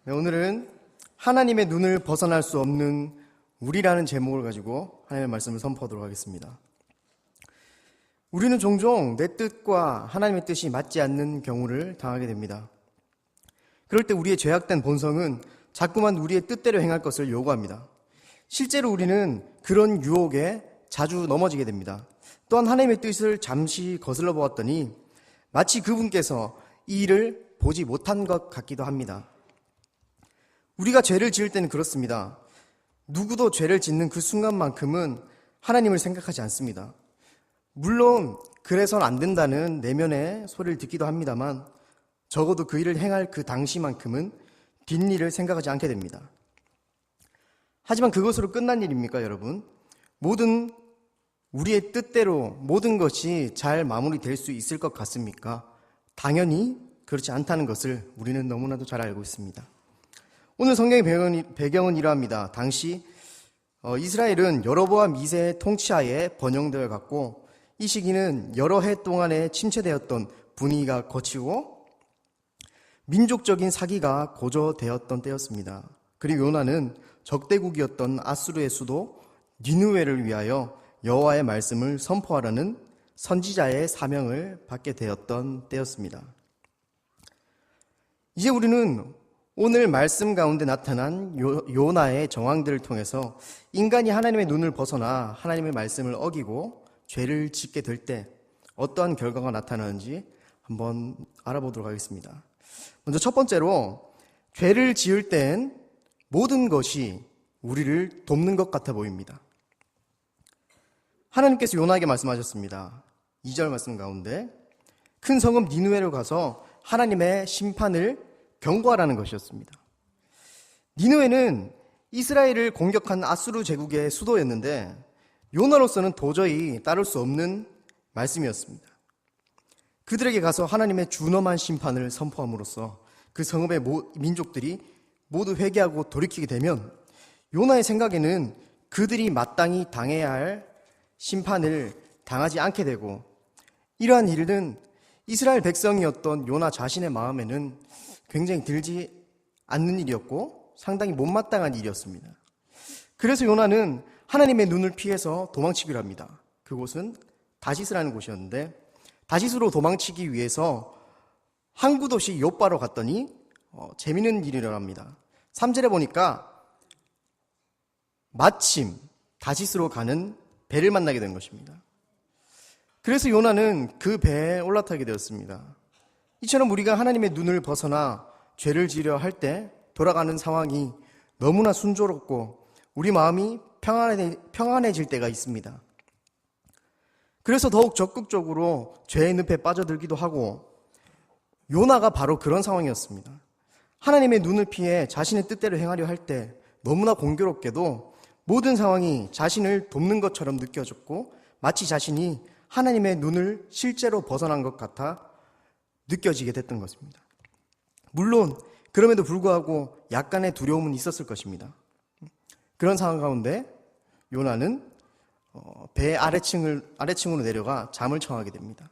네, 오늘은 하나님의 눈을 벗어날 수 없는 우리라는 제목을 가지고 하나님의 말씀을 선포하도록 하겠습니다. 우리는 종종 내 뜻과 하나님의 뜻이 맞지 않는 경우를 당하게 됩니다. 그럴 때 우리의 죄악된 본성은 자꾸만 우리의 뜻대로 행할 것을 요구합니다. 실제로 우리는 그런 유혹에 자주 넘어지게 됩니다. 또한 하나님의 뜻을 잠시 거슬러 보았더니 마치 그분께서 이 일을 보지 못한 것 같기도 합니다. 우리가 죄를 지을 때는 그렇습니다. 누구도 죄를 짓는 그 순간만큼은 하나님을 생각하지 않습니다. 물론 그래서는 안 된다는 내면의 소리를 듣기도 합니다만 적어도 그 일을 행할 그 당시만큼은 뒷일을 생각하지 않게 됩니다. 하지만 그것으로 끝난 일입니까, 여러분? 우리의 뜻대로 모든 것이 잘 마무리될 수 있을 것 같습니까? 당연히 그렇지 않다는 것을 우리는 너무나도 잘 알고 있습니다. 오늘 성경의 배경은 이러합니다. 당시 이스라엘은 여로보암 2세의 통치하에 번영되어 갔고 이 시기는 여러 해 동안에 침체되었던 분위기가 거치고 민족적인 사기가 고조되었던 때였습니다. 그리고 요나는 적대국이었던 아수르의 수도 니느웨를 위하여 여호와의 말씀을 선포하라는 선지자의 사명을 받게 되었던 때였습니다. 이제 우리는 오늘 말씀 가운데 나타난 요나의 정황들을 통해서 인간이 하나님의 눈을 벗어나 하나님의 말씀을 어기고 죄를 짓게 될 때 어떠한 결과가 나타나는지 한번 알아보도록 하겠습니다. 먼저 첫 번째로 죄를 지을 땐 모든 것이 우리를 돕는 것 같아 보입니다. 하나님께서 요나에게 말씀하셨습니다. 2절 말씀 가운데 큰 성읍 니느웨로 가서 하나님의 심판을 경고하라는 것이었습니다. 니느웨는 이스라엘을 공격한 아수르 제국의 수도였는데 요나로서는 도저히 따를 수 없는 말씀이었습니다. 그들에게 가서 하나님의 준엄한 심판을 선포함으로써 그 성읍의 민족들이 모두 회개하고 돌이키게 되면 요나의 생각에는 그들이 마땅히 당해야 할 심판을 당하지 않게 되고 이러한 일은 이스라엘 백성이었던 요나 자신의 마음에는 굉장히 들지 않는 일이었고 상당히 못마땅한 일이었습니다. 그래서 요나는 하나님의 눈을 피해서 도망치기로 합니다. 그곳은 다시스라는 곳이었는데 다시스로 도망치기 위해서 항구 도시 요빠로 갔더니 재미있는 일이 일어납니다. 3절에 보니까 마침 다시스로 가는 배를 만나게 된 것입니다. 그래서 요나는 그 배에 올라타게 되었습니다. 이처럼 우리가 하나님의 눈을 벗어나 죄를 지으려 할 때 돌아가는 상황이 너무나 순조롭고 우리 마음이 평안해질 때가 있습니다. 그래서 더욱 적극적으로 죄의 늪에 빠져들기도 하고 요나가 바로 그런 상황이었습니다. 하나님의 눈을 피해 자신의 뜻대로 행하려 할 때 너무나 공교롭게도 모든 상황이 자신을 돕는 것처럼 느껴졌고 마치 자신이 하나님의 눈을 실제로 벗어난 것 같아 느껴지게 됐던 것입니다. 물론 그럼에도 불구하고 약간의 두려움은 있었을 것입니다. 그런 상황 가운데 요나는 배 아래층으로 내려가 잠을 청하게 됩니다.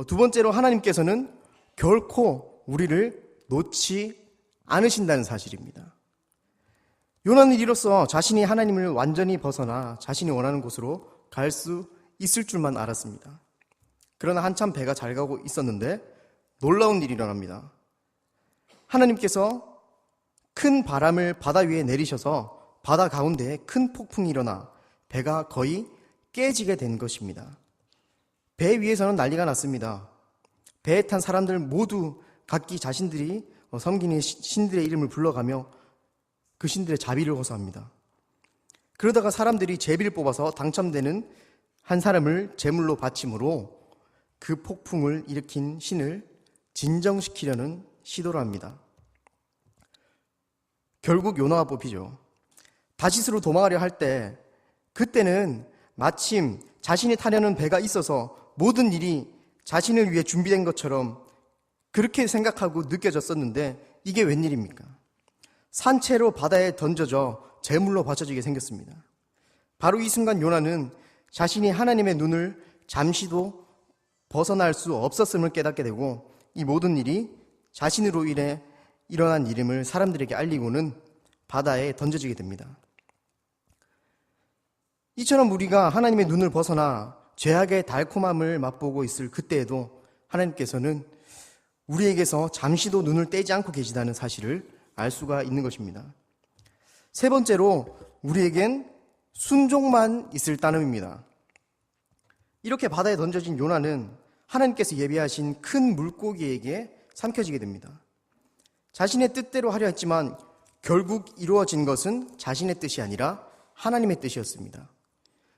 두 번째로 하나님께서는 결코 우리를 놓지 않으신다는 사실입니다. 요나는 이로써 자신이 하나님을 완전히 벗어나 자신이 원하는 곳으로 갈 수 있을 줄만 알았습니다. 그러나 한참 배가 잘 가고 있었는데 놀라운 일이 일어납니다. 하나님께서 큰 바람을 바다 위에 내리셔서 바다 가운데에 큰 폭풍이 일어나 배가 거의 깨지게 된 것입니다. 배 위에서는 난리가 났습니다. 배에 탄 사람들 모두 각기 자신들이 섬기는 신들의 이름을 불러가며 그 신들의 자비를 호소합니다. 그러다가 사람들이 제비를 뽑아서 당첨되는 한 사람을 제물로 바침으로 그 폭풍을 일으킨 신을 진정시키려는 시도를 합니다. 결국 요나가 뽑히죠. 다시스로 도망하려 할 때 그때는 마침 자신이 타려는 배가 있어서 모든 일이 자신을 위해 준비된 것처럼 그렇게 생각하고 느껴졌었는데 이게 웬일입니까? 산채로 바다에 던져져 제물로 바쳐지게 생겼습니다. 바로 이 순간 요나는 자신이 하나님의 눈을 잠시도 벗어날 수 없었음을 깨닫게 되고 이 모든 일이 자신으로 인해 일어난 일임을 사람들에게 알리고는 바다에 던져지게 됩니다. 이처럼 우리가 하나님의 눈을 벗어나 죄악의 달콤함을 맛보고 있을 그때에도 하나님께서는 우리에게서 잠시도 눈을 떼지 않고 계시다는 사실을 알 수가 있는 것입니다. 세 번째로 우리에겐 순종만 있을 따름입니다. 이렇게 바다에 던져진 요나는 하나님께서 예비하신 큰 물고기에게 삼켜지게 됩니다. 자신의 뜻대로 하려 했지만 결국 이루어진 것은 자신의 뜻이 아니라 하나님의 뜻이었습니다.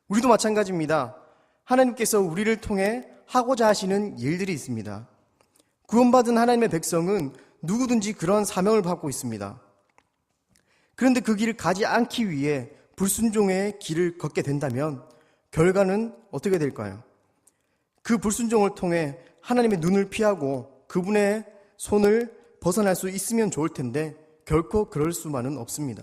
우리도 마찬가지입니다. 하나님께서 우리를 통해 하고자 하시는 일들이 있습니다. 구원받은 하나님의 백성은 누구든지 그런 사명을 받고 있습니다. 그런데 그 길을 가지 않기 위해 불순종의 길을 걷게 된다면 결과는 어떻게 될까요? 그 불순종을 통해 하나님의 눈을 피하고 그분의 손을 벗어날 수 있으면 좋을 텐데 결코 그럴 수만은 없습니다.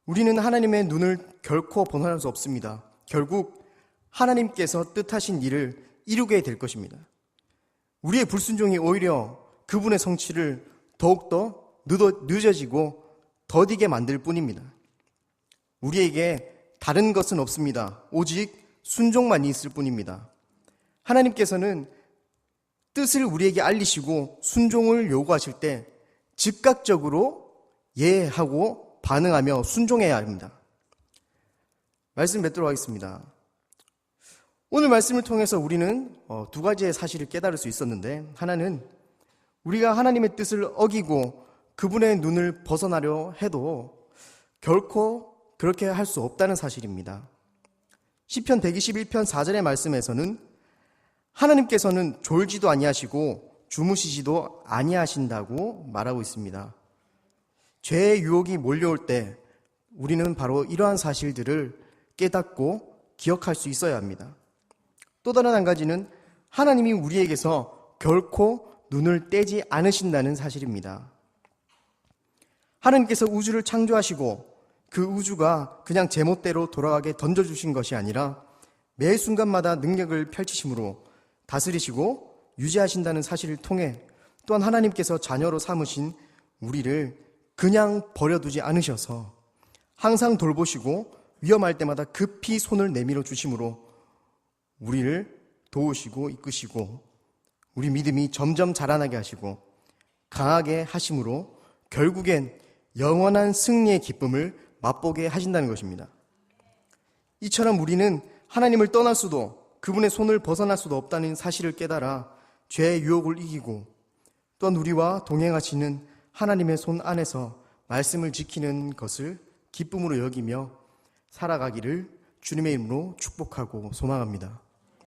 우리는 하나님의 눈을 결코 벗어날 수 없습니다. 결국 하나님께서 뜻하신 일을 이루게 될 것입니다. 우리의 불순종이 오히려 그분의 성취를 더욱더 늦어지고 더디게 만들 뿐입니다. 우리에게 다른 것은 없습니다. 오직 순종만 있을 뿐입니다. 하나님께서는 뜻을 우리에게 알리시고 순종을 요구하실 때 즉각적으로 예하고 반응하며 순종해야 합니다. 말씀 맺도록 하겠습니다. 오늘 말씀을 통해서 우리는 두 가지의 사실을 깨달을 수 있었는데, 하나는 우리가 하나님의 뜻을 어기고 그분의 눈을 벗어나려 해도 결코 그렇게 할 수 없다는 사실입니다. 시편 121편 4절의 말씀에서는 하나님께서는 졸지도 아니하시고 주무시지도 아니하신다고 말하고 있습니다. 죄의 유혹이 몰려올 때 우리는 바로 이러한 사실들을 깨닫고 기억할 수 있어야 합니다. 또 다른 한 가지는 하나님이 우리에게서 결코 눈을 떼지 않으신다는 사실입니다. 하나님께서 우주를 창조하시고 그 우주가 그냥 제멋대로 돌아가게 던져주신 것이 아니라 매 순간마다 능력을 펼치심으로 다스리시고 유지하신다는 사실을 통해 또한 하나님께서 자녀로 삼으신 우리를 그냥 버려두지 않으셔서 항상 돌보시고 위험할 때마다 급히 손을 내밀어 주심으로 우리를 도우시고 이끄시고 우리 믿음이 점점 자라나게 하시고 강하게 하심으로 결국엔 영원한 승리의 기쁨을 맛보게 하신다는 것입니다. 이처럼 우리는 하나님을 떠날 수도 그분의 손을 벗어날 수도 없다는 사실을 깨달아 죄의 유혹을 이기고 또한 우리와 동행하시는 하나님의 손 안에서 말씀을 지키는 것을 기쁨으로 여기며 살아가기를 주님의 이름으로 축복하고 소망합니다.